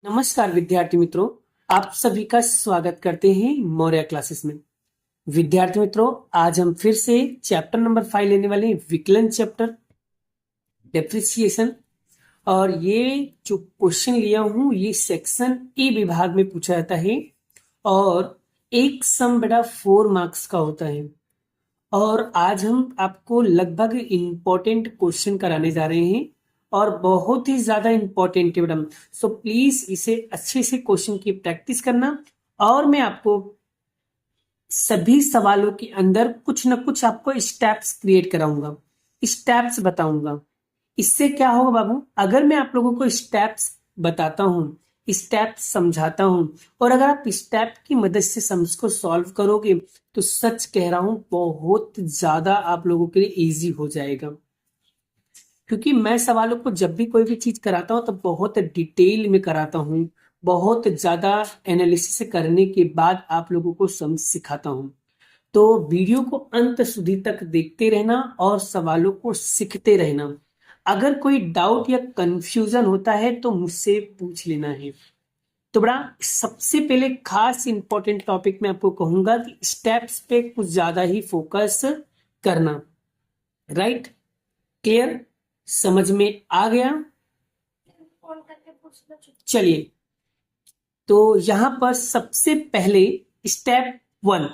नमस्कार विद्यार्थी मित्रों, आप सभी का स्वागत करते हैं मौर्य क्लासेस में। विद्यार्थी मित्रों, आज हम फिर से चैप्टर नंबर 5 लेने वाले हैं, विकलन चैप्टर डेप्रिसिएशन। और ये जो क्वेश्चन लिया हूं ये सेक्शन ए विभाग में पूछा जाता है और एक सम बटा 4 मार्क्स का होता है। और आज हम आपको लगभग इम्पोर्टेंट क्वेश्चन कराने जा रहे हैं और बहुत ही ज्यादा इंपॉर्टेंट है मैडम। सो प्लीज इसे अच्छे से क्वेश्चन की प्रैक्टिस करना और मैं आपको सभी सवालों के अंदर कुछ न कुछ आपको स्टेप्स क्रिएट कराऊंगा, स्टेप्स बताऊंगा। इससे क्या होगा बाबू, अगर मैं आप लोगों को स्टेप्स बताता हूं, स्टेप समझाता हूं और अगर आप स्टेप की मदद से सम्स को सॉल्व करोगे तो सच कह रहा हूं बहुत ज्यादा आप लोगों के लिए इजी हो जाएगा। क्योंकि मैं सवालों को जब भी कोई भी चीज कराता हूं तो बहुत डिटेल में कराता हूं, बहुत ज्यादा एनालिसिस करने के बाद आप लोगों को समझ सिखाता हूं। तो वीडियो को अंत सुधी तक देखते रहना और सवालों को सीखते रहना। अगर कोई डाउट या कंफ्यूजन होता है तो मुझसे पूछ लेना है। तो बड़ा सबसे पहले खास इंपॉर्टेंट टॉपिक मैं आपको कहूंगा कि स्टेप्स पे कुछ ज्यादा ही फोकस करना। राइट? क्लियर? समझ में आ गया? चलिए, तो यहां पर सबसे पहले स्टेप 1,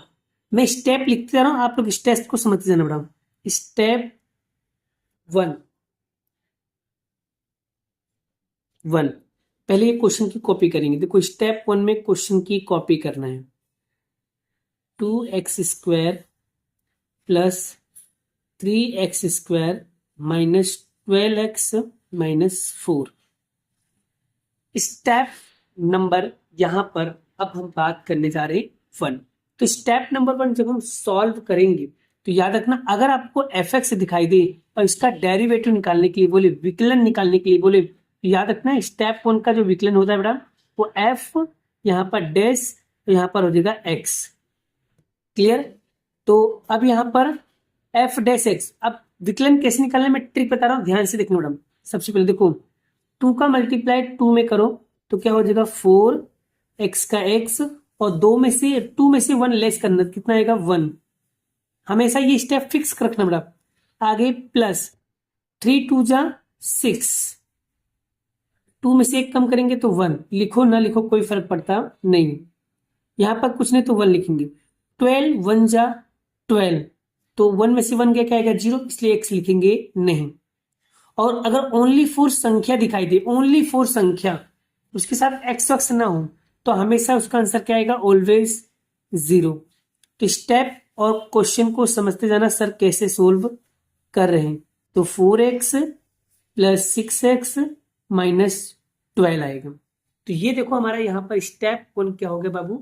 मैं स्टेप लिखते जा रहा हूं, आप लोग स्टेप को समझते जाना बड़ा। स्टेप 1 पहले ये क्वेश्चन की कॉपी करेंगे। देखो स्टेप 1 में क्वेश्चन की कॉपी करना है। 2x² plus 3x² minus 12x minus 4। Step number यहां पर अब हम बात करने जा रहे हैं 1। तो स्टेप नंबर 1 जब हम सॉल्व करेंगे तो याद रखना, अगर आपको fx दिखाई दे और इसका डेरिवेटिव निकालने के लिए बोले, विकलन निकालने के लिए बोले, तो याद रखना स्टेप 1 का जो विकलन होता है बेटा वो f, यहाँ पर डैश, तो यहाँ पर हो जाएगा x। क्लियर? तो अब यहाँ पर f डैश x। अब विकलन कैसे निकालना है मैं ट्रिक बता रहा हूँ, ध्यान से देखना मैडम। सबसे पहले देखो 2 का मल्टीप्लाई 2 में करो तो क्या हो जाएगा 4x का x, और 2 में से 2 में से 1 लेस करना, कितना आएगा 1। हमेशा ये स्टेप फिक्स रखना बेटा। आगे प्लस 3 2 जा 6, 2 में से 1 कम करेंगे तो 1, लिखो ना लिखो कोई फर्क पड़ता नहीं, यहां पर कुछ नहीं तो 1 लिखेंगे। 12 1 जा 12, तो 1 में से 1 गया क्या आएगा 0, इसलिए x लिखेंगे नहीं। और अगर ओनली 4 संख्या दिखाई दे, ओनली 4 संख्या, उसके साथ एक्स वक्स ना हो, तो हमेशा उसका आंसर क्या आएगा ऑलवेज 0। तो स्टेप और क्वेश्चन को समझते जाना सर कैसे सोल्व कर रहे हैं। तो 4x प्लस 6x माइनस 12 आएगा। तो ये देखो हमारा यहाँ पर स्टेप 1 क्या हो गया बाबू,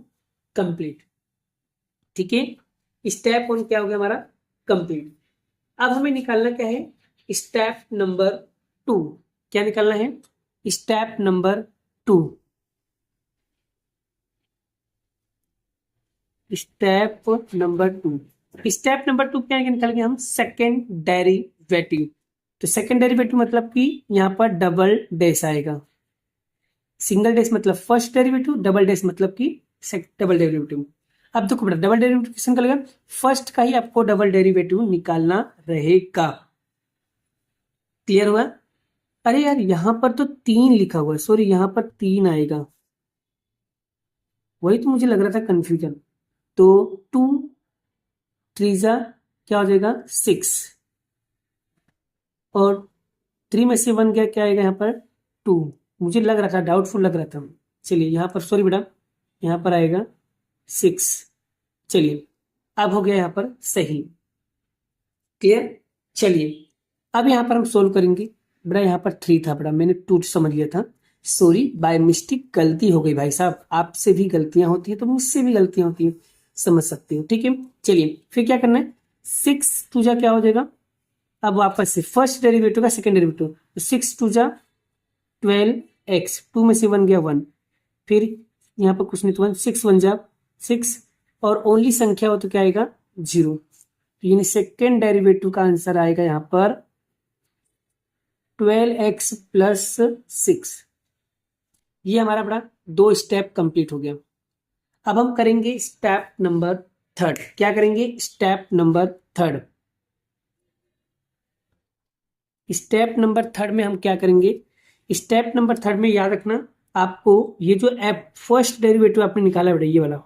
कंप्लीट। ठीक है, स्टेप 1 क्या हो गया हमारा कंप्लीट। अब हमें निकालना क्या है, स्टेप नंबर 2। क्या निकालना है, step number 2। Step number 2, step number 2 क्या निकालेंगे हम, सेकेंड डेरिवेटिव। तो सेकेंड डेरिवेटिव मतलब कि यहां पर डबल डैश आएगा। सिंगल डैश मतलब फर्स्ट डेरिवेटिव, डबल डैश मतलब कि डबल डेरिवेटिव। अब देखो बेटा डबल डेरिवेटिव किससे निकलेगा, फर्स्ट का ही आपको डबल डेरिवेटिव निकालना रहेगा। क्लियर हुआ? अरे यार यहां पर तो 3 लिखा हुआ है, सॉरी यहां पर 3 आएगा, वही तो मुझे लग रहा था कंफ्यूजन। तो 2 3 क्या हो जाएगा 6, और 3 में से 1 गया क्या आएगा यहाँ पर 2, मुझे लग रहा था डाउटफुल लग रहा था। चलिए यहाँ पर सॉरी बेटा, यहाँ पर आएगा 6। चलिए अब हो गया यहाँ पर सही। क्लियर? चलिए अब यहाँ पर हम सोल्व करेंगे। बेटा यहाँ पर 3 था बेटा, मैंने 2 समझ लिया था, सॉरी बाय मिस्टेक गलती हो गई भाई साहब। आपसे भी गलतियां होती है तो मुझसे भी गलतियां होती है, समझ सकते हो। ठीक है, चलिए फिर क्या करना है, 6 2 जा क्या हो जाएगा, अब वापस से फर्स्ट डेरिवेटिव का सेकंड डेरिवेटिव, तो 6 2 जा 12x, 2 में से 1 गया 1, फिर यहाँ पर कुछ नहीं तो 1, 6 1 जा 6, और ओनली संख्या हो तो क्या आएगा 0। तो यानी सेकेंड डेरिवेटिव का आंसर आएगा यहाँ पर 12x प्लस 6। ये हमारा बड़ा 2 स्टेप कंप्लीट हो गया। अब हम करेंगे स्टेप नंबर 3। क्या करेंगे? Step number 3। स्टेप नंबर 3 में हम क्या करेंगे? स्टेप नंबर 3 में याद रखना, आपको ये जो एफ फर्स्ट डेरिवेटिव आपने निकाला बेटा, ये वाला,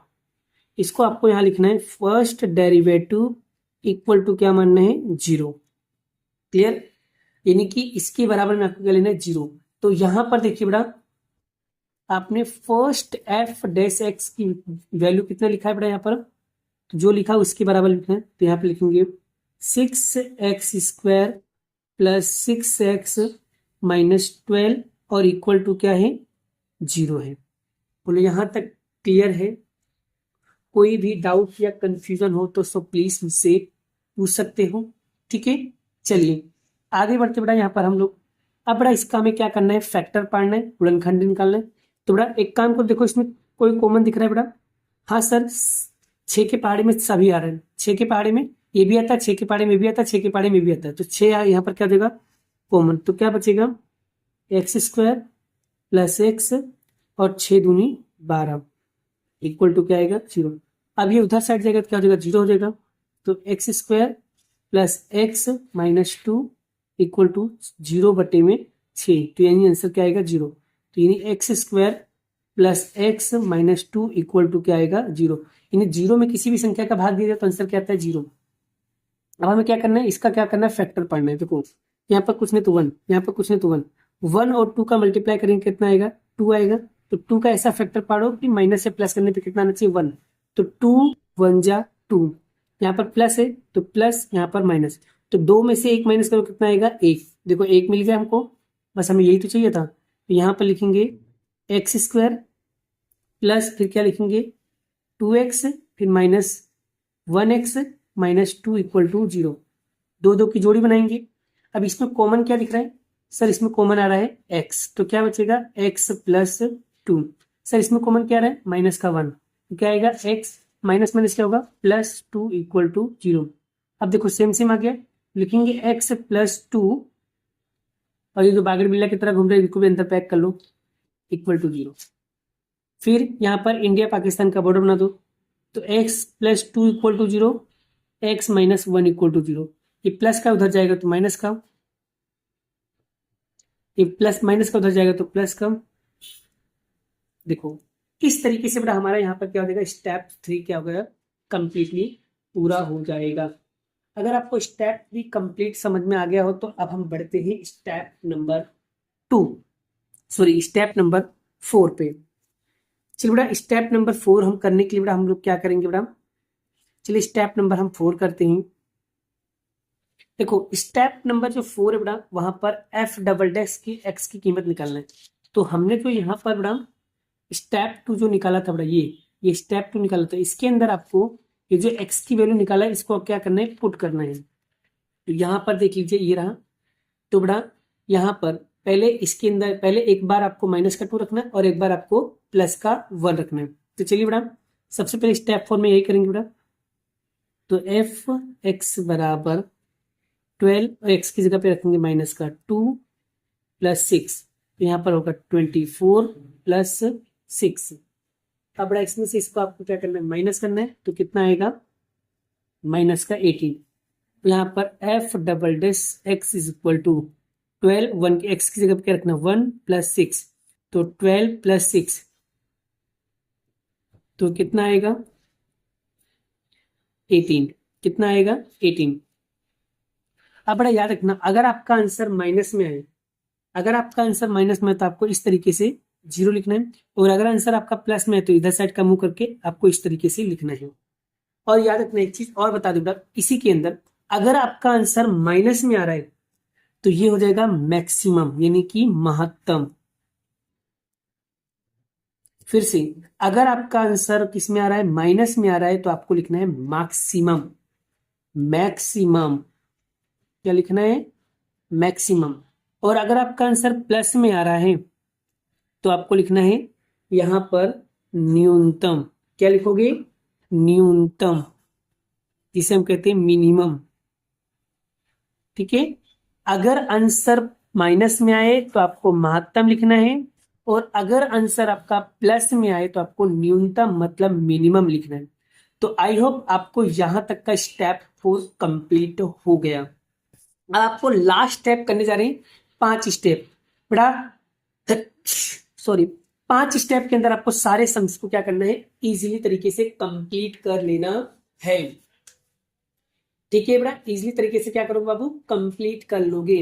इसको आपको यहां लिखना है फर्स्ट डेरिवेटिव इक्वल टू क्या मानना है? 0। क्लियर? यानी कि इसके बराबर में आपको क्या लेना है? 0। तो यहां पर देखिए बेटा, आपने फर्स्ट एफ डैश एक्स की वैल्यू कितना लिखा है बेटा? यहाँ पर तो जो लिखा है उसके बराबर लिखना है, तो यहाँ पे लिखेंगे 6x² प्लस 6x माइनस 12 और इक्वल टू क्या है? 0 है। बोलो यहाँ तक क्लियर है? कोई भी डाउट या कंफ्यूजन हो तो सब प्लीज मुझसे पूछ सकते हो। ठीक है, चलिए आगे बढ़ते बेटा। यहाँ पर हम लोग अब बड़ा इसका हमें क्या करना है? फैक्टर पढ़ना है, गुणनखंड निकालना है। तो बड़ा एक काम को देखो, इसमें कोई कॉमन दिख रहा है बेटा? हाँ सर, 6 के पहाड़े में सभी आ रहे हैं। 6 के पहाड़े में ये भी आता है, 6 के पहाड़े में भी आता है, 6 के पहाड़े में भी आता है। तो 6 यहाँ पर क्या देगा? कॉमन। तो क्या बचेगा? x² प्लस एक्स और 6 दूनी 12 इक्वल टू क्या आएगा? 0। अब ये उधर साइड जाएगा तो क्या हो जाएगा? 0 हो जाएगा। तो x² plus x minus 2 equal to 0/6। तो यानी आंसर क्या आएगा? 0। तो यानी x² plus x minus 2 equal to क्या आएगा? 0। यानी 0 में किसी भी संख्या का भाग दिया जाए तो आंसर क्या आता है? 0। अब हमें क्या करना है? इसका क्या करना है? फैक्टर पढ़ना है। देखो यहाँ पर कुछ नहीं तो 1, यहाँ पर कुछ नहीं तो 1। 1 और 2 का मल्टीप्लाई करेंगे कितना आएगा? 2 आएगा। तो 2 का ऐसा फैक्टर पढ़ो कि माइनस से प्लस करने पे कितना आना चाहिए? 1। तो 2 1 जा 2, यहाँ पर प्लस है तो प्लस, यहाँ पर माइनस। तो 2 में से 1 माइनस करो, कितना आएगा? 1। देखो 1 मिल गया हमको, बस हमें यही तो चाहिए था। तो यहाँ पर लिखेंगे x² प्लस फिर क्या लिखेंगे? 2x फिर minus 1x minus 2 equal to 0। 2 2 की जोड़ी बनाएंगे। अब इसमें कॉमन क्या दिख रहा है? सर इसमें कॉमन आ रहा है x, तो क्या बचेगा? x plus 2। सर इसमें कॉमन क्या आ रहा है? माइनस का 1, तो क्या आएगा? x माइनस माइनस क्या होगा? Plus 2 equal to 0। अब देखो सेम सेम आ गया, लिखेंगे x प्लस 2 और ये जो बागड़ बिल्ला की तरह घूम रहे हैं इसको भी अंदर पैक कर लो, इक्वल टू 0। फिर यहाँ पर इंडिया पाकिस्तान का बॉर्डर बना दो। तो x plus 2 equal to 0, x minus 1 equal to 0। ये प्लस का उधर जाएगा तो माइनस का, ये प्लस माइनस का उधर जाएगा तो प्लस का। देखो इस तरीके से बेटा हमारा यहाँ पर क्या हो जाएगा? स्टेप 3 क्या हो गया? कंप्लीटली पूरा हो जाएगा। अगर आपको स्टेप 3 कंप्लीट समझ में आ गया हो तो अब हम बढ़ते हैं step number 2, sorry step number 4 पे। चलिए बेटा स्टेप नंबर 4 हम करने के लिए बेटा हम लोग क्या करेंगे बेटा? चलिए स्टेप नंबर हम 4 करते हैं। देखो स्टेप नंबर जो 4 है बेटा, वहां पर एफ डबल डैश की एक्स की कीमत निकालना है। तो हमने जो यहाँ पर बेटा स्टेप 2 जो निकाला था बेटा, ये स्टेप 2 निकाला था, इसके अंदर आपको ये जो एक्स की वैल्यू निकाला है इसको क्या करना है? पुट करना है। तो यहाँ पर देख लीजिए ये रहा। तो बेटा यहाँ पर पहले इसके अंदर पहले एक बार आपको माइनस का 2 रखना है और एक बार आपको प्लस का 1 रखना है। तो चलिए बेटा सबसे पहले स्टेप 4 में यही करेंगे बेटा। तो एफ एक्स बराबर 12 और एक्स की जगह पे रखेंगे माइनस का 2 प्लस 6। तो यहाँ पर होगा 24 प्लस 6। अब बड़ा इसमें से इसको आपको क्या करना है? माइनस करना है। तो कितना आएगा? माइनस का 18। तो यहाँ पर F double dash x is equal to 12, 1 के एक्स की जगह पे क्या रखना? 1 प्लस 6। तो 12 प्लस 6 तो कितना आएगा? 18। कितना आएगा? 18। अब बड़ा याद रखना, अगर आपका आंसर माइनस में आए, अगर आपका आंसर माइनस में है तो आपको इस तरीके से 0 लिखना है, और अगर आंसर आपका प्लस में है तो इधर साइड का मुंह करके आपको इस तरीके से लिखना है। और याद रखना एक चीज और बता दूंगा इसी के अंदर, अगर आपका आंसर माइनस में आ रहा है तो ये हो जाएगा मैक्सिमम यानी कि महत्तम। फिर से अगर आपका आंसर किस में आ रहा है? माइनस में आ रहा है तो आपको लिखना है मैक्सिमम। मैक्सिमम क्या लिखना है? मैक्सिमम। और अगर आपका आंसर प्लस में आ रहा है तो आपको लिखना है यहां पर न्यूनतम। क्या लिखोगे? न्यूनतम, जिसे हम कहते हैं मिनिमम। ठीक है, अगर आंसर माइनस में आए तो आपको महत्तम लिखना है, और अगर आंसर आपका प्लस में आए तो आपको न्यूनतम मतलब मिनिमम लिखना है। तो आई होप आपको यहां तक का स्टेप 4 कंप्लीट हो गया। अब आपको लास्ट स्टेप करने जा रहे हैं 5 स्टेप। बड़ा सॉरी 5 स्टेप के अंदर आपको सारे सम्स को क्या करना है, इजीली तरीके से कंप्लीट कर लेना है। ठीक है बड़ा, इजीली तरीके से क्या करोगे बाबू, कंप्लीट कर लोगे।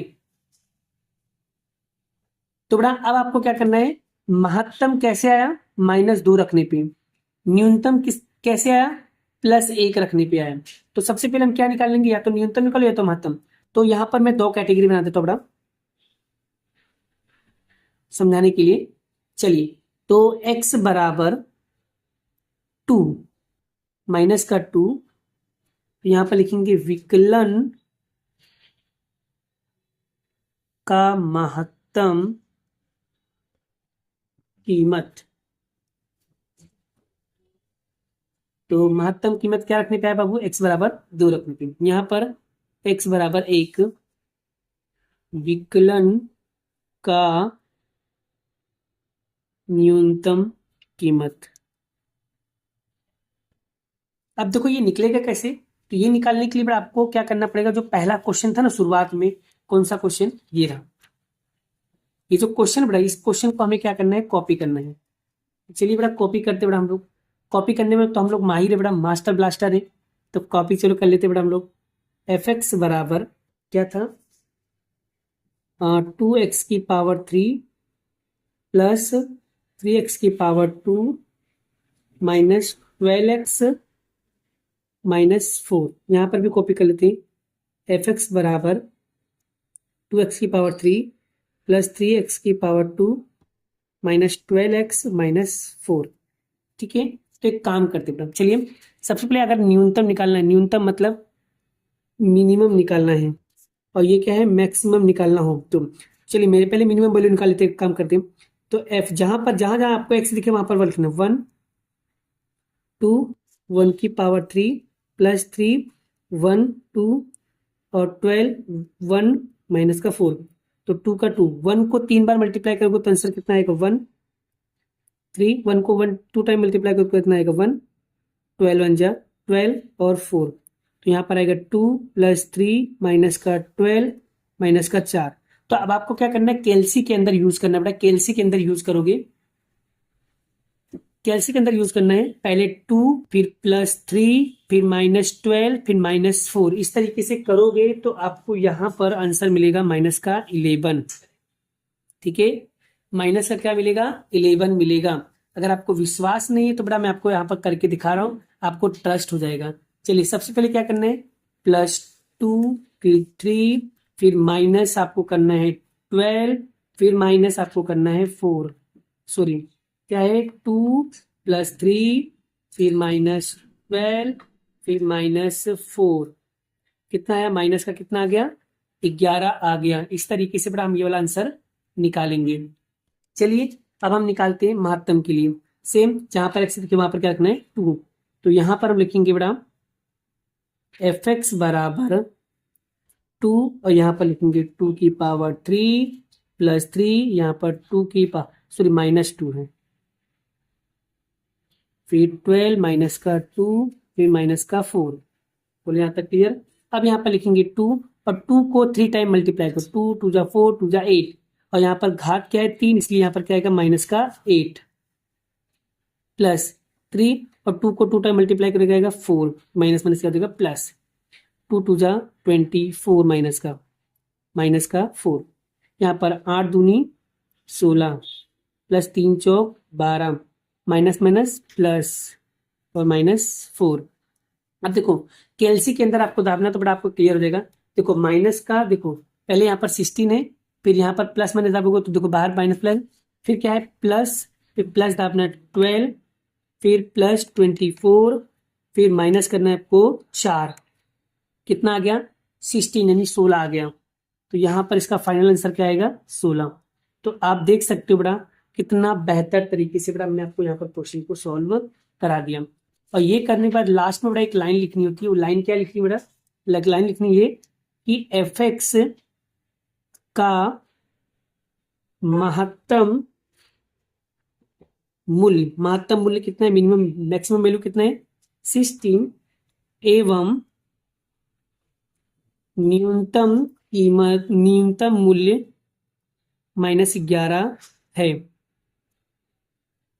तो बड़ा अब आपको क्या करना है, महत्तम कैसे आया, -2 रखने पे। न्यूनतम किस कैसे आया, +1 रखने पे आया। तो सबसे पहले हम क्या निकाल लेंगे, या तो न्यूनतम निकालो या तो महत्तम। तो यहां पर मैं 2 कैटेगरी बना देता हूं बड़ा समझाने के लिए। चलिए, तो x बराबर 2 माइनस का 2, यहां पर लिखेंगे विकलन का महत्तम कीमत। तो महत्तम कीमत क्या रखने पे आया बाबू, x बराबर 2 रखने पे। यहां पर x बराबर 1 विकलन का न्यूनतम कीमत। अब देखो ये निकलेगा कैसे, तो ये निकालने के लिए बड़ा आपको क्या करना पड़ेगा, जो पहला क्वेश्चन था ना शुरुआत में, कौन सा क्वेश्चन, ये रहा। ये जो क्वेश्चन बड़ा, इस क्वेश्चन को हमें क्या करना है, कॉपी करना है। चलिए बड़ा कॉपी करते बड़ा हम लोग। कॉपी करने में तो हम लोग माहिर है बड़ा, मास्टर ब्लास्टर है। तो कॉपी चलो कर लेते बड़ा हम लोग। fx बराबर क्या था, 2x की पावर 3 प्लस 3x की पावर 2 माइनस 12x -4। यहाँ पर भी कॉपी कर लेते हैं। fx बराबर 2x की पावर 3 प्लस 3x की पावर 2 माइनस 12x -4। ठीक है, तो एक काम करते हैं, चलिए सबसे पहले अगर न्यूनतम निकालना है, न्यूनतम मतलब मिनिमम निकालना है, और ये क्या है, मैक्सिमम निकालना हो। तो चलिए मेरे पहले मिनिमम वैल्यू निकाल लेते हैं, काम करते हैं। तो f जहां जहां आपको x दिखे वहां पर 1 लिखना, 1 2 1 की पावर 3 प्लस 3 1 2 और 12 1 माइनस का 4। तो 2 का 2, 1 को 3 बार मल्टीप्लाई करोगे तो आंसर कितना आएगा, 1 3, 1 को 1 2 टाइम मल्टीप्लाई करोगे तो कितना आएगा, 1 12 1 जा 12 और 4। तो यहाँ पर आएगा 2 प्लस 3 माइनस का 12 माइनस का 4। तो अब आपको क्या करना है, कैलसी के अंदर यूज करना पड़ा। कैलसी के अंदर यूज करोगे, कैलसी के अंदर यूज करना है, पहले 2 फिर +3 फिर -12 फिर -4। इस तरीके से करोगे तो आपको यहां पर आंसर मिलेगा माइनस का 11। ठीक है, माइनस का क्या मिलेगा, 11 मिलेगा। अगर आपको विश्वास नहीं है तो बड़ा मैं आपको यहाँ पर करके दिखा रहा हूँ, आपको ट्रस्ट हो जाएगा। चलिए सबसे पहले क्या करना है, +2 फिर 3 फिर माइनस आपको करना है 12 फिर माइनस आपको करना है 4। सॉरी क्या है, 2 + 3 फिर -12 फिर -4। कितना आया, माइनस का कितना आ गया, 11 आ गया। इस तरीके से बड़ा हम ये वाला आंसर निकालेंगे। चलिए अब हम निकालते हैं महत्तम के लिए। सेम जहां पर x लिखे वहां पर क्या रखना है, 2। तो यहां पर हम लिखेंगे बड़ा fx बराबर 2 और यहां पर लिखेंगे 2 की पावर 3 प्लस 3, यहां पर 2 की पावर सॉरी -2 है, फिर 12 माइनस का 2 फिर माइनस का 4। बोले यहाँ तक क्लियर। अब यहाँ पर लिखेंगे 2 और 2 को 3 टाइम मल्टीप्लाई करो, 2 2 जा 4 2 जा 8 और यहाँ पर घात क्या है 3, इसलिए यहाँ पर क्या आएगा माइनस का 8 प्लस 3 और 2 को 2 टाइम मल्टीप्लाई करेगा आएगा 4, माइनस माइनस क्या देगा प्लस, 2 2 जा 24 माइनस का 4। यहाँ पर 8 दूनी 16 प्लस 3 चौक 12 माइनस माइनस प्लस और -4। अब देखो कैलसी के अंदर आपको दाबना तो बड़ा आपको क्लियर हो जाएगा। देखो माइनस का, देखो पहले यहाँ पर 16 है, फिर यहाँ पर प्लस माइनस दाबोगे तो देखो बाहर माइनस प्लस, फिर क्या है प्लस, फिर प्लस दाबना 12 फिर +24 फिर माइनस करना है आपको 4। कितना आ गया 16 यानी 16 आ गया। तो यहाँ पर इसका फाइनल आंसर क्या आएगा 16। तो आप देख सकते हो बड़ा कितना बेहतर तरीके से बड़ा मैंने आपको यहाँ पर क्वेश्चन को सॉल्व करा दिया। और ये करने के बाद लास्ट में बड़ा एक लाइन लिखनी होती है। वो लाइन क्या लिखनी बड़ा, लाइन लिखनी है कि fx का महत्तम मूल्य, महत्तम मूल्य कितना है, मिनिमम मैक्सिमम वैल्यू कितना है 16 एवं न्यूनतम कीमत, न्यूनतम मूल्य -11 है।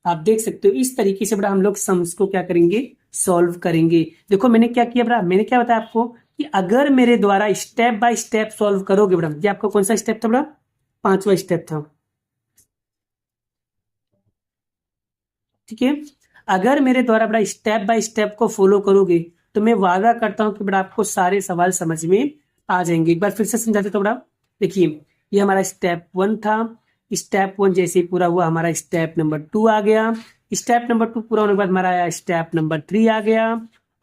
आप देख सकते हो इस तरीके से बड़ा हम लोग सम्स को क्या करेंगे, सॉल्व करेंगे। देखो मैंने क्या किया बड़ा, मैंने क्या बताया आपको कि अगर मेरे द्वारा स्टेप बाय स्टेप सॉल्व करोगे बड़ा, ये आपका कौन सा स्टेप था बड़ा, 5वां स्टेप था, ठीक है। अगर मेरे द्वारा बड़ा स्टेप बाय स्टेप को फॉलो करोगे तो मैं वादा करता हूं कि बड़ा आपको सारे सवाल समझ में आ जाएंगे। एक बार फिर से समझाते तो बड़ा, देखिए ये हमारा स्टेप 1 था, स्टेप 1 जैसे ही पूरा हुआ हमारा स्टेप नंबर 2 आ गया, स्टेप नंबर 2 पूरा होने के बाद हमारा आया स्टेप नंबर 3 आ गया,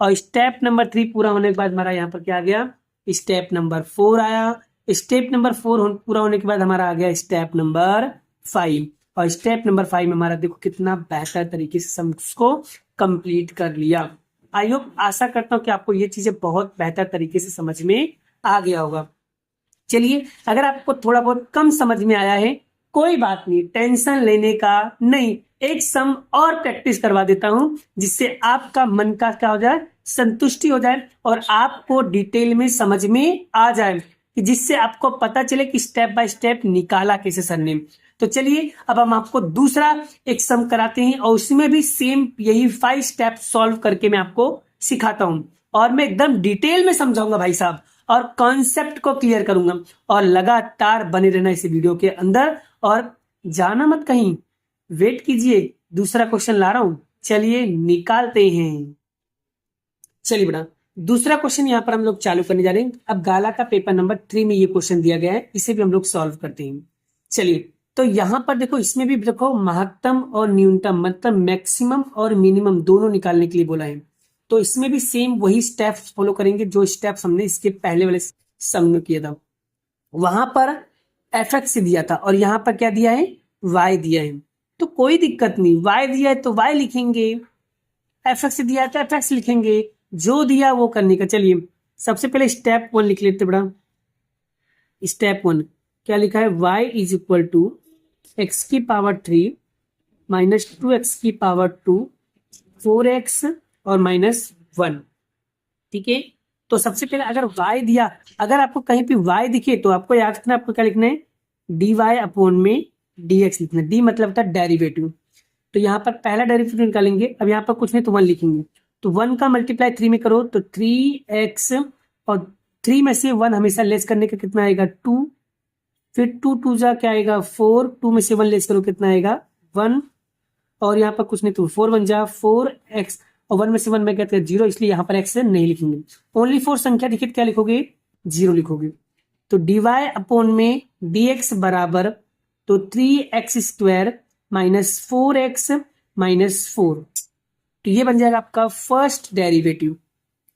और स्टेप नंबर 3 पूरा होने के बाद हमारा यहाँ पर क्या आ गया, स्टेप नंबर 4 आया, स्टेप नंबर 4 पूरा होने के बाद हमारा आ गया स्टेप नंबर 5, और स्टेप नंबर 5 में हमारा देखो कितना बेहतर तरीके से हम उसको कंप्लीट कर लिया। आई होप, आशा करता हूँ कि आपको ये चीजें बहुत बेहतर तरीके से समझ में आ गया होगा। चलिए, अगर आपको थोड़ा बहुत कम समझ में आया है कोई बात नहीं, टेंशन लेने का नहीं, एक सम और प्रैक्टिस करवा देता हूं जिससे आपका मन का क्या हो जाए, संतुष्टि हो जाए, और आपको डिटेल में समझ में आ जाए, कि जिससे आपको पता चले कि स्टेप बाय स्टेप निकाला कैसे सर ने। तो चलिए अब हम आपको दूसरा एक सम कराते हैं, और उसमें भी सेम यही 5 स्टेप सॉल्व करके मैं आपको सिखाता हूं, और मैं एकदम डिटेल में समझाऊंगा भाई साहब, और कॉन्सेप्ट को क्लियर करूंगा। और लगातार बने रहना इस वीडियो के अंदर, और जाना मत कहीं, वेट कीजिए, दूसरा क्वेश्चन ला रहा हूं, चलिए निकालते हैं। चलिए बेटा, दूसरा क्वेश्चन यहाँ पर हम लोग चालू करने जा रहे हैं। अब गाला का पेपर नंबर 3 में ये क्वेश्चन दिया गया है, इसे भी हम लोग सॉल्व करते हैं। चलिए, तो यहाँ पर देखो, इसमें भी देखो महत्तम और न्यूनतम, मतलब मैक्सिमम और मिनिमम दोनों निकालने के लिए बोला है। तो इसमें भी सेम वही स्टेप्स फॉलो करेंगे जो स्टेप्स हमने इसके पहले वाले सम में किया था। वहां पर fx दिया था, और यहाँ पर क्या दिया है, y दिया है। तो कोई दिक्कत नहीं, y दिया है तो y लिखेंगे, fx दिया है तो fx लिखेंगे, जो दिया वो करने का। चलिए सबसे पहले स्टेप 1 लिख लेते बड़ा। स्टेप 1 क्या लिखा है, y is equal to x की पावर 3 माइनस 2x की पावर 2, 4x और -1, ठीक है। तो सबसे पहले अगर y दिया, अगर आपको कहीं पे y दिखे तो आपको याद रखना, आपको क्या लिखना है, dy अपॉन में dx लिखना है। डी मतलब था डेरिवेटिव, तो यहाँ पर पहला डेरिवेटिव निकालेंगे। अब यहाँ पर कुछ नहीं तो 1 लिखेंगे, तो 1 का मल्टीप्लाई 3 में करो तो 3x, और 3 में से 1 हमेशा लेस करने का कितना आएगा 2, फिर 2 2 जा क्या आएगा 4, 2 में से 1 लेस करो कितना आएगा 1, और यहाँ पर कुछ नहीं तो 4 1 जा 4x, और 1 में से 1 में कहते हैं 0, इसलिए यहाँ पर x नहीं लिखेंगे। ओनली 4 संख्या दिखे क्या लिखोगे, 0 लिखोगे। तो dy अपॉन में dx बराबर, तो 3x square minus 4x minus 4, तो ये बन जाएगा आपका फर्स्ट डेरिवेटिव।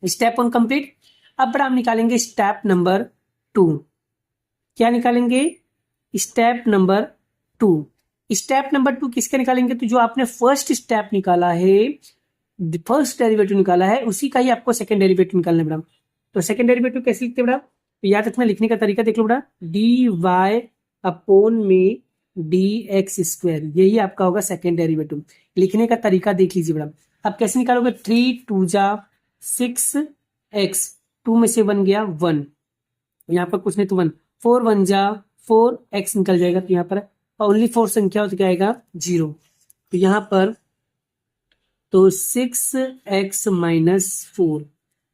Step 1 complete. अब बड़ा हम निकालेंगे स्टेप नंबर 2। क्या निकालेंगे, स्टेप नंबर 2। स्टेप नंबर 2 किसके निकालेंगे, तो जो आपने फर्स्ट स्टेप निकाला है, फर्स्ट डेरिवेटिव निकाला है, उसी का ही आपको सेकंड डेरिवेटिव निकालना है बेटा। तो सेकंड डेरिवेटिव कैसे लिखते हैं बेटा, तो याद रखना, लिखने का तरीका देख लो बेटा, डी वाई अपॉन में डी एक्स स्क्वायर, यही आपका होगा सेकंड डेरिवेटिव। लिखने का तरीका देख लीजिए बेटा। अब कैसे निकालोगे, 3 2 जा 6x, 2 में से 1 गया 1, यहाँ पर कुछ नहीं तो 1, 4 1 जा 4x निकल जाएगा, तो यहाँ पर ओनली 4 संख्या हो तो क्या आएगा 0, तो यहाँ पर तो 6x माइनस 4,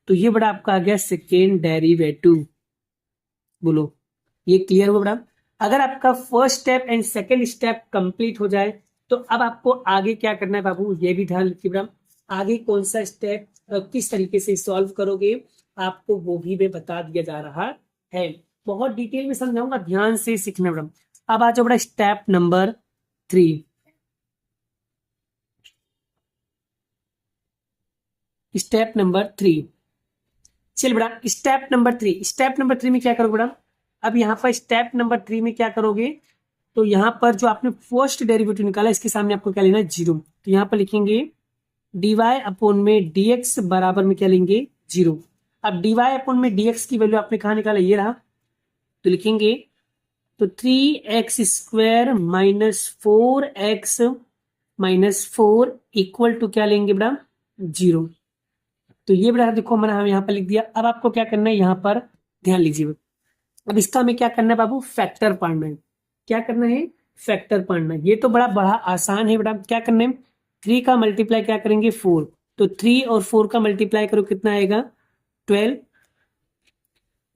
तो ये बड़ा आपका आ गया सेकेंड डेरिवेटिव। बोलो ये क्लियर हुआ बड़ा। अगर आपका first step and second step complete हो जाए तो अब आपको आगे क्या करना है बाबू, ये भी ध्यान रखिए बड़ा। आगे कौन सा स्टेप किस तरीके से सॉल्व करोगे आपको वो भी मैं बता दिया जा रहा है, बहुत डिटेल में समझाऊंगा, ध्यान से सीखना बड़ा। अब आ जाओ बड़ा स्टेप नंबर 3। स्टेप नंबर 3, चल बड़ा स्टेप नंबर 3। स्टेप नंबर 3 में क्या करोगे बड़ा, अब यहाँ पर स्टेप नंबर 3 में क्या करोगे, तो यहाँ पर जो आपने फर्स्ट डेरिवेटिव निकाला इसके सामने आपको क्या लेना है 0, तो यहाँ पर लिखेंगे dy अपॉन में dx बराबर में क्या लेंगे 0। अब dy अपॉन में dx की वैल्यू आपने कहा निकाला, ये रहा, तो लिखेंगे तो 3x square minus 4x -4 equal to क्या लेंगे बेटा, 0। तो ये बेटा देखो मैंने हम यहाँ पर लिख दिया। अब आपको क्या करना है, यहाँ पर ध्यान लीजिए। अब इसका हमें क्या करना है बाबू, फैक्टर पढ़ना है। क्या करना है, फैक्टर पढ़ना है। ये तो बड़ा बड़ा आसान है बेटा। क्या करना है, 3 का मल्टीप्लाई क्या करेंगे, 4। तो 3 और 4 का मल्टीप्लाई करो, कितना आएगा, 12।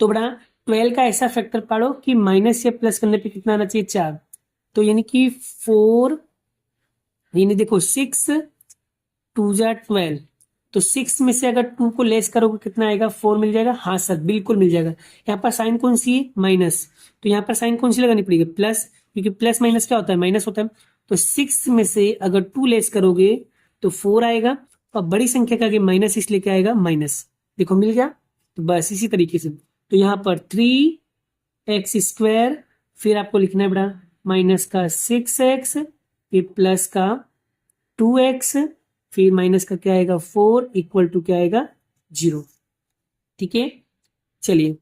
तो बेटा 12 का ऐसा फैक्टर पढ़ो कि माइनस या प्लस करने पे कितना आना चाहिए, 4। तो यानी कि 4, यानी देखो 6 2 जा 12। तो 6 में से अगर 2 को लेस करोगे कितना आएगा, 4 मिल जाएगा। हाँ सर बिल्कुल मिल जाएगा। यहाँ पर साइन कौन सी है, माइनस। तो यहाँ पर साइन कौन सी लगानी पड़ेगी, प्लस, क्योंकि प्लस माइनस क्या होता है, माइनस होता है। तो 6 में से अगर 2 लेस करोगे तो 4 आएगा, और बड़ी संख्या का आगे माइनस इसलिए क्या आएगा, माइनस। देखो मिल गया। तो बस इसी तरीके से तो यहाँ पर 3x², फिर आपको लिखना है बेटा माइनस का 6x, फिर प्लस का 2x, फिर माइनस का क्या आएगा 4 इक्वल टू क्या आएगा 0। ठीक है, चलिए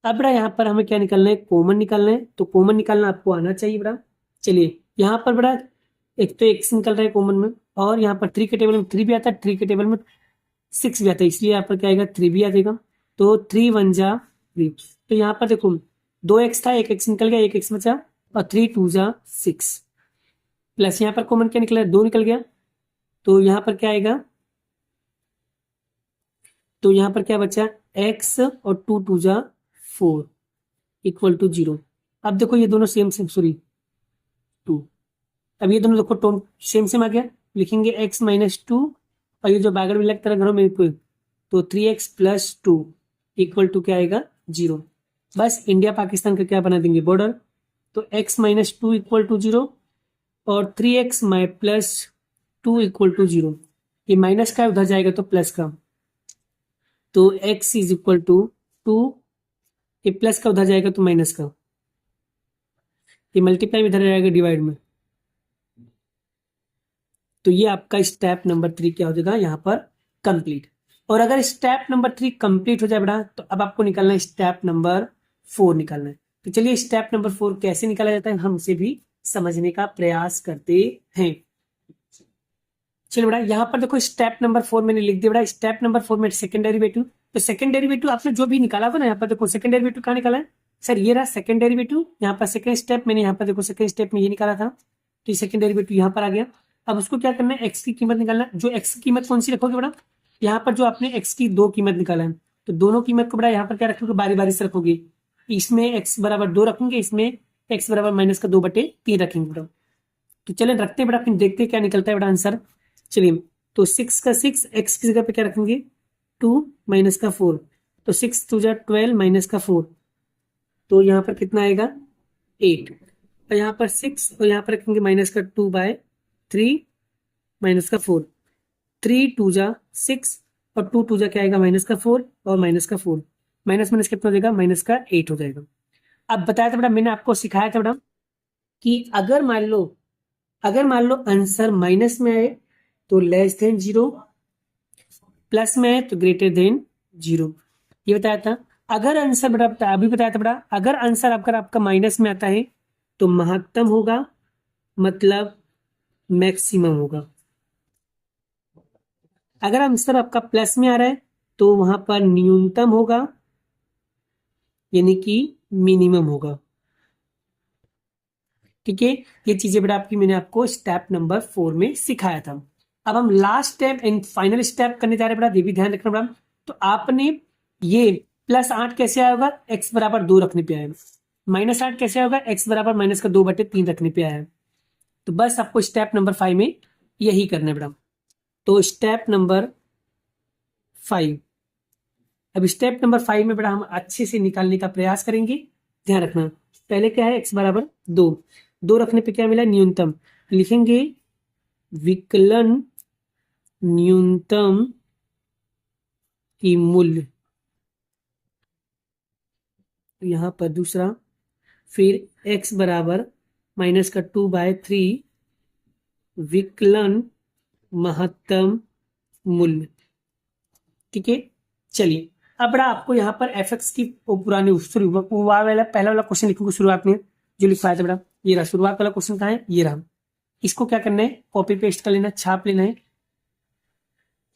अब बेटा यहाँ पर हमें क्या निकालना है, कॉमन निकालना है। तो कॉमन निकालना आपको आना चाहिए बेटा। चलिए यहाँ पर बेटा एक तो x निकल रहा है कॉमन में, और यहाँ पर 3 के टेबल में 3 भी आता है, 3 के टेबल में 6 भी आता है, इसलिए यहाँ पर क्या आएगा 3 भी आ जाएगा। तो 3 1 जा 3। तो यहाँ पर देखो 2x था, 1x निकल गया, 1x बचा, और 3 2 जा 6, प्लस यहाँ पर कॉमन क्या निकला, 2 निकल गया। तो यहाँ पर क्या आएगा, तो यहाँ पर क्या बचा, x और 2 2 जा 4 इक्वल टू 0। अब देखो ये दोनों सेम सेम, सॉरी 2। अब ये दोनों देखो टोन सेम सेम आ गया, लिखेंगे x -2, और ये जो बागड़ भी लगता है घरों में कोई, तो 3x + 2 इक्वल टू क्या आएगा 0। बस इंडिया पाकिस्तान का क्या बना देंगे, बॉर्डर। तो x -2 इक्वल टू 0, और 3x + 2 इक्वल टू 0। ये माइनस का उधर जाएगा तो प्लस का, तो x इक्वल टू 2, ये प्लस का उधर जाएगा तो माइनस का, ये मल्टीप्लाई में इधर जाएगा डिवाइड में। तो ये आपका स्टेप नंबर 3 क्या हो जाएगा यहाँ पर, कंप्लीट। और अगर स्टेप नंबर 3 कंप्लीट हो जाए बेटा, तो अब आपको निकालना है स्टेप नंबर 4 निकालना है। तो चलिए स्टेप नंबर 4 कैसे निकाला जाता है, हम उसे भी समझने का प्रयास करते हैं। चलिए बेटा यहाँ पर देखो स्टेप नंबर 4 मैंने लिख दिया बेटा। स्टेप नंबर 4 में सेकंड डेरिवेटिव, तो सेकंड डेरिवेटिव आपने जो भी निकाला था ना, यहाँ पर देखो सेकंड डेरिवेटिव कहाँ निकाला है सर, ये रहा सेकंड डेरिवेटिव। यहाँ पर सेकंड स्टेप मैंने यहाँ पर देखो सेकंड स्टेप में ये निकाला था, तो सेकंड डेरिवेटिव यहाँ पर आ गया। अब उसको क्या करना है, एक्स की कीमत निकालना है। जो एक्स की कीमत कौन सी रखोगे बेटा, यहाँ पर जो आपने एक्स की 2 कीमत निकाला है, तो दोनों कीमत को बेटा यहाँ पर क्या रखोगे, बारी बारी से रखोगे। इसमें एक्स बराबर 2 रखेंगे, इसमें एक्स बराबर -2/3 रखेंगे बेटा। तो चले रखते हैं बेटा, फिर देखते हैं क्या निकलता है बेटा आंसर। चलिए तो 6 का 6, एक्स की जगह पे क्या रखेंगे 2 माइनस का 4, तो 6 2 जा 12 माइनस का 4, तो यहाँ पर कितना आएगा 8। और यहाँ पर 6, और यहाँ पर रखेंगे माइनस का 2/3 माइनस का 4, 3 2 जा 6, और 2 2 जा क्या आएगा -4, और -4 माइनस माइनस कितना हो जाएगा, -8 हो जाएगा। अब बताया था बेटा, मैंने आपको सिखाया था बेटा कि अगर मान लो आंसर माइनस में आए तो <0, प्लस में आए तो <0। ये बताया था। अगर आंसर बेटा अभी बताया था बेटा, अगर आंसर आपका माइनस में आता है तो महत्तम होगा, मतलब मैक्सिमम होगा। अगर आंसर आपका प्लस में आ रहा है तो वहां पर न्यूनतम होगा, यानी कि मिनिमम होगा। ठीक है, ये चीजें बेटा आपकी मैंने आपको स्टेप नंबर 4 में सिखाया था। अब हम last step and final step करने जा रहे हैं बेटा, ये भी ध्यान रखना बेटा। तो आपने ये +8 कैसे आया होगा, x बराबर 2 रखने पे आया। -8 कैसे होगा, x बराबर -2/3 रखने पे आया। तो बस आपको स्टेप नंबर 5 में यही करना है बेटा। तो स्टेप नंबर 5, अब स्टेप नंबर 5 में बेटा हम अच्छे से निकालने का प्रयास करेंगे। ध्यान रखना, पहले क्या है, x बराबर 2 रखने पे क्या मिला, न्यूनतम। लिखेंगे विकलन न्यूनतम की मूल्य, तो यहाँ पर दूसरा, फिर x बराबर -2/3 विकलन महत्तम मूल्य। ठीक है, चलिए अब बड़ा आपको यहाँ पर fx की पुरानी वाला पहला वाला क्वेश्चन लिखूंगा शुरुआत में, जो लिखवाया था बेटा, ये रहा शुरुआत वाला क्वेश्चन कहाँ है, ये रहा। इसको क्या करना है, कॉपी पेस्ट कर लेना, छाप लेना है।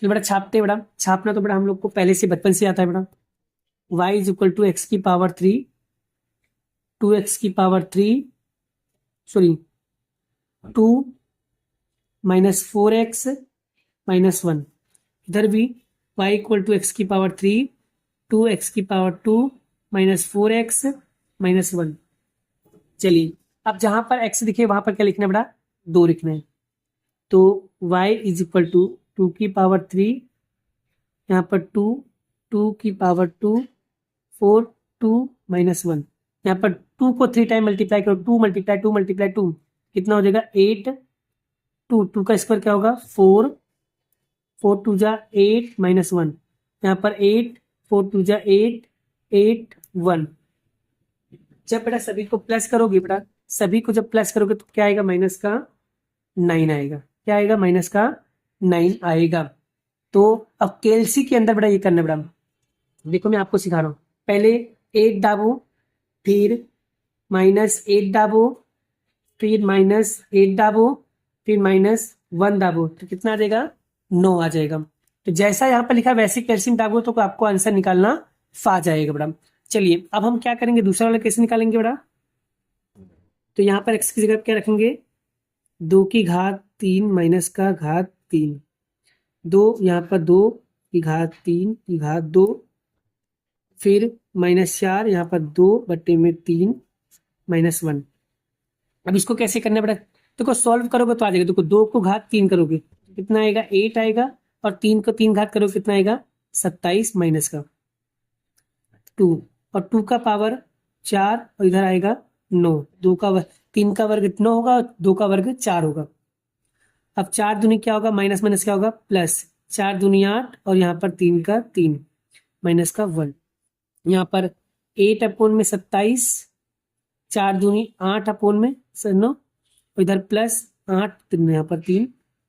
तो बड़ा छापते हैं, बड़ा छापना तो बड़ा हम लोग को पहले से बचपन से आता है बड़ा। y is equal to x की पावर 3, 2x की power 3, sorry 2 minus 4x minus 1। इधर भी y इक्वल टू एक्स की पावर 3, 2x की पावर 2 माइनस 4x माइनस 1। चलिए अब जहां पर x दिखे वहां पर क्या लिखना है बड़ा, 2 लिखना है। तो y इज इक्वल टू 2 की पावर 3, यहाँ पर 2, 2 की पावर 2, 4, 2 माइनस 1। यहाँ पर 2 को 3 टाइम मल्टीप्लाई करो, 2 मल्टीप्लाई 2 मल्टीप्लाई 2 कितना हो जाएगा 8, 2 का स्क्वायर क्या होगा 4, 4 टू जा 8 माइनस 1। यहाँ पर 8, 4 टू जा 8, 8 1। जब बेटा सभी को प्लस करोगे, बेटा सभी को जब प्लस करोगे तो क्या आएगा, माइनस का 9 आएगा। क्या आएगा, माइनस का 9 आएगा। तो अब केएलसी के अंदर बेटा ये करना है बेटा, देखो मैं आपको सिखा रहा हूँ। पहले 8 दाबो, फिर माइनस 8 दाबो, फिर माइनस 8 दाबो, फिर माइनस 1 दाबो, तो कितना आ जाएगा 9 आ जाएगा। तो जैसा यहाँ पर लिखा वैसे कैल्शियम दाबो तो आपको आंसर निकालना आ जाएगा बेटा। चलिए अब हम क्या करेंगे, दूसरा वाला कैसे निकालेंगे बेटा। तो यहाँ पर x की जगह क्या रखेंगे, 2 की घात 3 माइनस का घात 3, 2 यहाँ पर 2 की घात 3 की घात 2, फिर माइनस 4 यहाँ पर 2 बट्टे में 3 माइनस 1। अब इसको कैसे करना है बेटा, देखो सॉल्व करोगे तो आ जाएगा। देखो 2 को घात 3 करोगे कितना आएगा 8 आएगा, और 3 को 3 घात करोगे कितना आएगा 27 माइनस का 2, और 2 का पावर 4 और इधर आएगा 9। 2 का 3 का वर्ग 9 होगा, 2 का वर्ग 4 होगा। अब 4 दूनी क्या होगा, माइनस माइनस क्या होगा प्लस, 4 दूनी 8 और यहाँ पर 3 का 3 माइनस का 1। यहाँ पर 8 अपोन में 27, 4 दूनी 8 अपोन में 9, इधर प्लस 8 यहाँ पर 3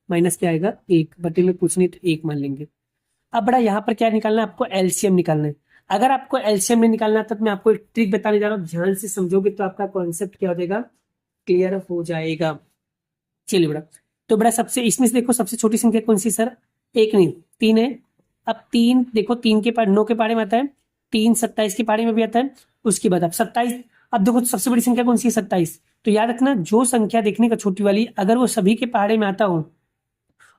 माइनस क्या आएगा 1 बटे में कुछ नहीं तो 1 मान लेंगे। अब बड़ा यहाँ पर क्या निकालना है, आपको एलसीएम निकालना है। अगर आपको एलसीएम नहीं निकालना तो मैं आपको एक ट्रिक बताने जा रहा हूँ, ध्यान से समझोगे तो आपका कॉन्सेप्ट क्या हो जाएगा, क्लियर हो जाएगा। चलिए बड़ा, तो बड़ा सबसे इसमें से देखो सबसे छोटी संख्या कौन सी सर, 1 नहीं 3 है। अब 3 देखो, 3 के पार 9 के पारे में आता है, 3 27 के पारे में भी आता है। उसके बाद अब 27, अब देखो सबसे बड़ी संख्या कौन सी है 27। तो याद रखना जो संख्या देखने का छोटी वाली अगर वो सभी के पहाड़े में आता हो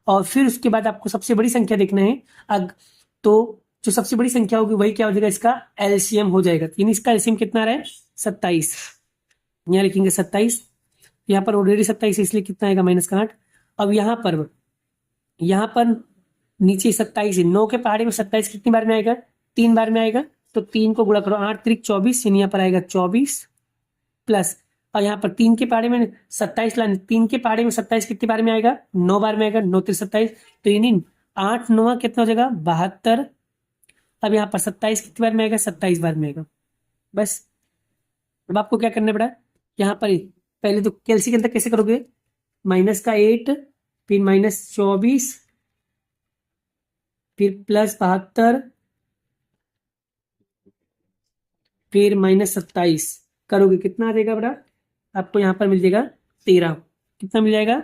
और फिर उसके बाद आपको सबसे बड़ी संख्या देखना है, तो जो सबसे बड़ी संख्या होगी वही क्या हो जाएगा, इसका एलसीएम हो जाएगा। यानी इसका एलसीएम कितना आ रहा है 27, यहाँ लिखेंगे 27, यहाँ पर ऑलरेडी 27 इसलिए कितना आएगा माइनस का 8। अब यहाँ पर नीचे 27 है, 9 के पहाड़े में 27 कितनी बार में आएगा 3 बार में आएगा। तो 3 को गुणा करो 8 त्रिक 24, यानी यहाँ पर आएगा 24 प्लस, और यहाँ पर 3 के पहाड़े में 27 लाने, 3 के पहाड़े में 27 कितनी बार में आएगा 9 बार में आएगा, 9 त्रिक 27, तो यानी 8 9 कितना हो जाएगा 72। अब यहाँ पर 27 कितनी बार में आएगा 27 बार में आएगा। बस अब आपको क्या करना पड़ा, यहाँ पर पहले तो कैलसी के अंदर कैसे करोगे, माइनस का 8, फिर माइनस 24, फिर प्लस 72, फिर माइनस 27 करोगे कितना आ जाएगा बड़ा, आपको यहाँ पर मिल जाएगा 13। कितना मिल जाएगा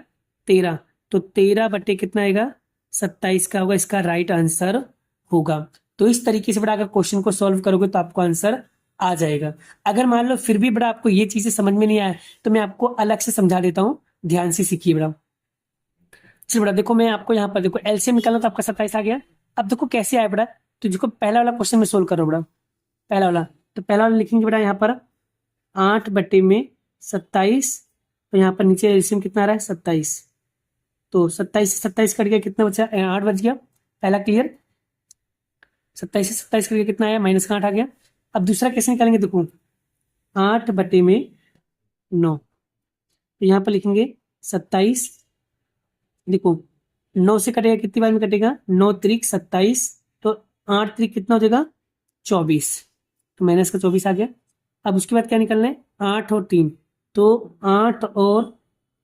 13, तो 13 बटे कितना आएगा 27 का होगा, इसका राइट आंसर होगा। तो इस तरीके से बड़ा अगर क्वेश्चन को सॉल्व करोगे तो आपको आंसर आ जाएगा। अगर मान लो फिर भी बड़ा आपको ये चीजें समझ में नहीं आया तो मैं आपको अलग से समझा देता हूँ, ध्यान से सीखिए बड़ा। चलिए बड़ा देखो मैं आपको यहाँ पर देखो एलसीएम निकालना तो आपका 27 आ गया। अब देखो कैसे आया बड़ा, तो देखो पहला वाला क्वेश्चन में सोल्व करो बड़ा, पहला वाला, तो पहला वाला लिखेंगे बड़ा यहाँ पर 8 बटे में 27, तो यहाँ पर नीचे एलसीएम कितना आ रहा है 27, तो 27 से 27 कट गया कितना बचा 8 बच गया, पहला क्लियर। 27 से 27 कट गया कितना आया माइनस का 8 आ गया। अब दूसरा कैसे निकालेंगे देखो 8 बटे में 9, तो यहाँ पर लिखेंगे 27, देखो 9 से कटेगा कितनी बार में कटेगा 9 त्रिक 27, तो 8 त्रिक कितना हो जाएगा 24, तो माइनस का 24 आ गया। अब उसके बाद क्या निकलना है 8 और 3, तो 8 और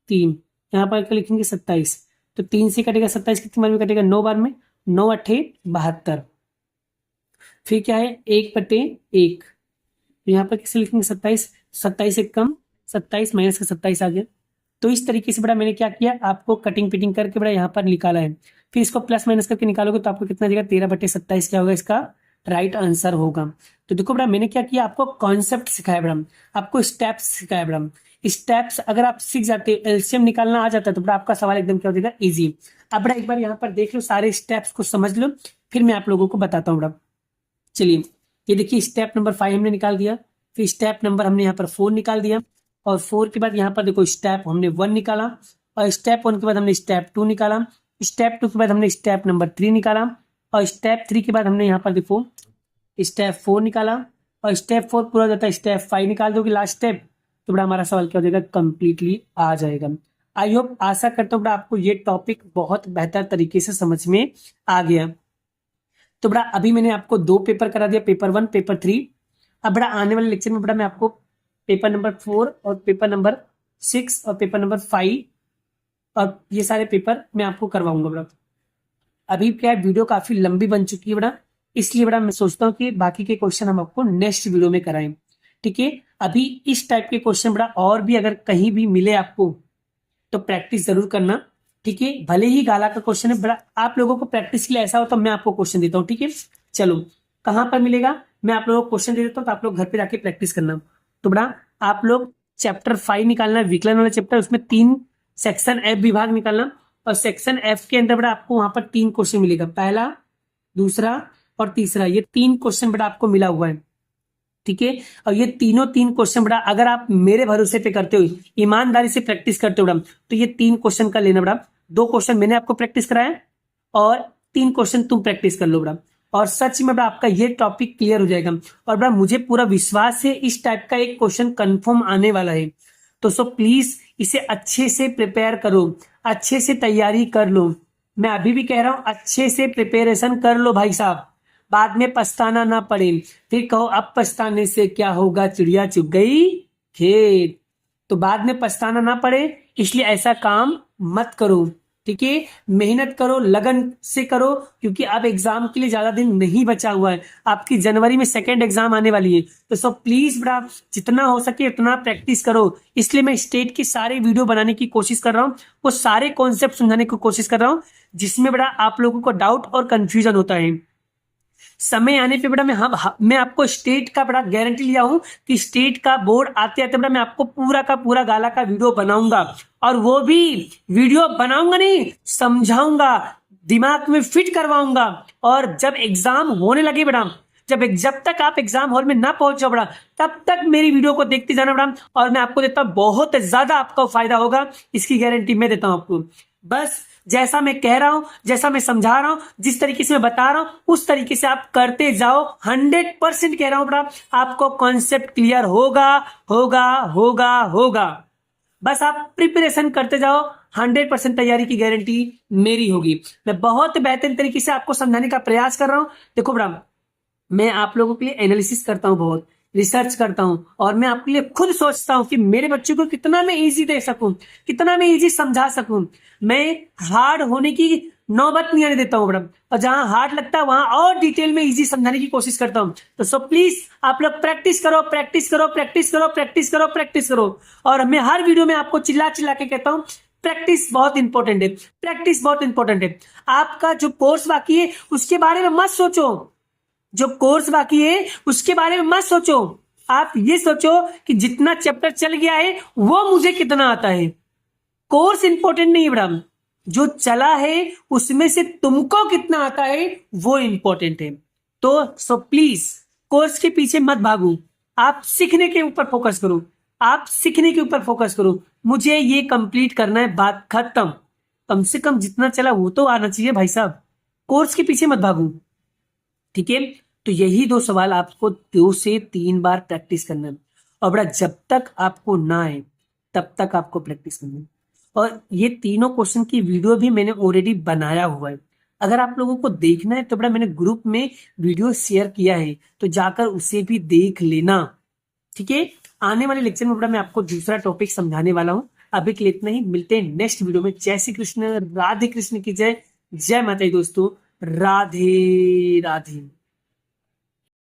3 यहाँ पर लिखेंगे 27, तो 3 से कटेगा 27 कितनी बार में कटेगा 9 बार में, 9 अट्ठे 72, फिर क्या है 1 बटे 1, तो यहाँ पर कैसे लिखेंगे 27, 27 से कम 27 माइनस का 27 आ गया। तो इस तरीके से बड़ा मैंने क्या किया, आपको कटिंग पिटिंग करके बड़ा यहाँ पर निकाला है। फिर इसको प्लस माइनस करके निकालोगे तो आपको कितना देगा, 13/27 क्या होगा इसका राइट आंसर होगा। तो देखो बड़ा मैंने क्या किया, आपको कॉन्सेप्ट सिखाया बड़ा, आपको स्टेप्स सिखाया बड़ा। स्टेप्स अगर आप सीख जाते, एलसीएम निकालना आ जाता है तो बड़ा आपका सवाल एकदम क्या हो जाएगा, इजी। अब बड़ा एक बार यहाँ पर देख लो, सारे स्टेप्स को समझ लो, फिर मैं आप लोगों को बताता हूँ बड़ा। चलिए ये देखिए स्टेप नंबर 5 हमने निकाल दिया, फिर स्टेप नंबर हमने यहाँ पर 4 निकाल दिया, और 4 के बाद यहाँ पर देखो स्टेप हमने 1 निकाला, और स्टेप 1 के बाद हमने स्टेप 2 निकाला, स्टेप 2 के बाद हमने स्टेप नंबर 3 निकाला, और स्टेप 3 के बाद हमने यहाँ पर देखो स्टेप 4 निकाला, और स्टेप 4 पूरा हो जाता है स्टेप 5 निकाल दोगे लास्ट स्टेप, तो बड़ा हमारा सवाल क्या हो जाएगा, कंप्लीटली आ जाएगा। आई होप, आशा करता हूँ बड़ा आपको ये टॉपिक बहुत बेहतर तरीके से समझ में आ गया। तो बड़ा अभी मैंने आपको 2 पेपर करा दिया, पेपर 1 पेपर 3। अब बड़ा आने वाले लेक्चर में बड़ा मैं आपको पेपर नंबर 4 और पेपर नंबर 6 और पेपर नंबर 5 और ये सारे पेपर मैं आपको करवाऊंगा बड़ा। अभी क्या वीडियो काफी लंबी बन चुकी है बड़ा, इसलिए बड़ा मैं सोचता हूँ कि बाकी के क्वेश्चन हम आपको नेक्स्ट वीडियो में कराएं, ठीक है। अभी इस टाइप के क्वेश्चन बड़ा और भी अगर कहीं भी मिले आपको तो प्रैक्टिस जरूर करना, ठीक है। भले ही गाला का क्वेश्चन है बड़ा, आप लोगों को प्रैक्टिस के लिए ऐसा हो तो मैं आपको क्वेश्चन देता हूँ, ठीक है। चलो कहाँ पर मिलेगा, मैं आप लोगों को क्वेश्चन दे देता हूँ, तो आप लोग घर पे जाके प्रैक्टिस करना। तो बड़ा आप लोग चैप्टर 5 निकालना है, विकलन वाला चैप्टर, उसमें 3 सेक्शन एफ विभाग निकालना, और सेक्शन एफ के अंदर बड़ा आपको वहां पर 3 क्वेश्चन मिलेगा, पहला, दूसरा और तीसरा, ये 3 क्वेश्चन बड़ा आपको मिला हुआ है, ठीक है। और ये तीनों 3 क्वेश्चन बड़ा अगर आप मेरे भरोसे पे करते हो, ईमानदारी से प्रैक्टिस करते हो बड़ा, तो ये 3 क्वेश्चन का लेना बड़ा। 2 क्वेश्चन मैंने आपको प्रैक्टिस कराया और 3 क्वेश्चन तुम प्रैक्टिस कर लो बड़ा, और सच में बड़ा आपका ये टॉपिक क्लियर हो जाएगा। और बड़ा मुझे पूरा विश्वास है इस टाइप का एक क्वेश्चन कंफर्म आने वाला है, तो सो प्लीज इसे अच्छे से प्रिपेयर करो, अच्छे से तैयारी कर लो। मैं अभी भी कह रहा हूं अच्छे से प्रिपरेशन कर लो भाई साहब, बाद में पछताना ना पड़े, फिर कहो अब पछताने से क्या होगा, चिड़िया चुग गई खेत। तो बाद में पछताना ना पड़े, इसलिए ऐसा काम मत करो, ठीक है। मेहनत करो, लगन से करो, क्योंकि अब एग्जाम के लिए ज्यादा दिन नहीं बचा हुआ है, आपकी जनवरी में 2nd एग्जाम आने वाली है। तो सब प्लीज बड़ा जितना हो सके उतना प्रैक्टिस करो, इसलिए मैं स्टेट के सारे वीडियो बनाने की कोशिश कर रहा हूँ, वो सारे कॉन्सेप्ट समझाने की कोशिश कर रहा हूँ जिसमें बड़ा आप लोगों को डाउट और कंफ्यूजन होता है। समय आने पे बड़ा मैं आपको स्टेट का बड़ा गारंटी लिया हूं कि स्टेट का बोर्ड आते आते बड़ा मैं आपको पूरा का पूरा गाला का वीडियो बनाऊंगा, और वो भी वीडियो बनाऊंगा नहीं, समझाऊंगा, दिमाग में फिट करवाऊंगा। और जब एग्जाम होने लगे बड़ा, जब तक आप एग्जाम हॉल में ना पहुंचो बड़ा, तब तक मेरी वीडियो को देखते जाना बड़ा, और मैं आपको देता हूं बहुत ज्यादा आपको फायदा होगा, इसकी गारंटी मैं देता हूं आपको। बस जैसा मैं कह रहा हूं, जैसा मैं समझा रहा हूं, जिस तरीके से मैं बता रहा हूं, उस तरीके से आप करते जाओ। 100% कह रहा हूं बड़ा, आपको कॉन्सेप्ट क्लियर होगा होगा होगा होगा। बस आप प्रिपरेशन करते जाओ, 100% तैयारी की गारंटी मेरी होगी। मैं बहुत बेहतरीन तरीके से आपको समझाने का प्रयास कर रहा हूं। देखो बड़ा मैं आप लोगों के लिए एनालिसिस करता हूं, बहुत रिसर्च करता हूं, और मैं आपके लिए खुद सोचता हूं कि मेरे बच्चों को कितना मैं इजी दे सकूं, कितना मैं इजी समझा सकूं। मैं हार्ड होने की नौबत नहीं आने देता हूं बड़ा, और जहां हार्ड लगता है वहां और डिटेल में इजी समझाने की कोशिश करता हूं। तो सो प्लीज आप लोग प्रैक्टिस करो, प्रैक्टिस करो, प्रैक्टिस करो, प्रैक्टिस करो, प्रैक्टिस करो। और मैं हर वीडियो में आपको चिल्ला चिल्ला के कहता हूं प्रैक्टिस बहुत इंपॉर्टेंट है, प्रैक्टिस बहुत इंपॉर्टेंट है। आपका जो कोर्स बाकी है उसके बारे में मत सोचो, जो कोर्स बाकी है उसके बारे में मत सोचो, आप ये सोचो कि जितना चैप्टर चल गया है वो मुझे कितना आता है। कोर्स इंपॉर्टेंट नहीं है बड़ा, जो चला है उसमें से तुमको कितना आता है वो इंपॉर्टेंट है। तो सो प्लीज कोर्स के पीछे मत भागो, आप सीखने के ऊपर फोकस करो, आप सीखने के ऊपर फोकस करो। मुझे ये कंप्लीट करना है, बात खत्म। कम से कम जितना चला वो तो आना चाहिए भाई साहब, कोर्स के पीछे मत भागो, ठीक है। तो यही 2 सवाल आपको 2 से 3 बार प्रैक्टिस करना है, और बड़ा जब तक आपको ना आए तब तक आपको प्रैक्टिस करना है। और ये तीनों क्वेश्चन की वीडियो भी मैंने ऑलरेडी बनाया हुआ है, अगर आप लोगों को देखना है तो बड़ा मैंने ग्रुप में वीडियो शेयर किया है, तो जाकर उसे भी देख लेना, ठीक है। आने वाले लेक्चर में बड़ा मैं आपको दूसरा टॉपिक समझाने वाला हूं। अभी के लिए इतना ही, मिलते हैं नेक्स्ट वीडियो में। जय श्री कृष्ण, राधे कृष्ण की जय, जय माता दी दोस्तों, राधे राधे।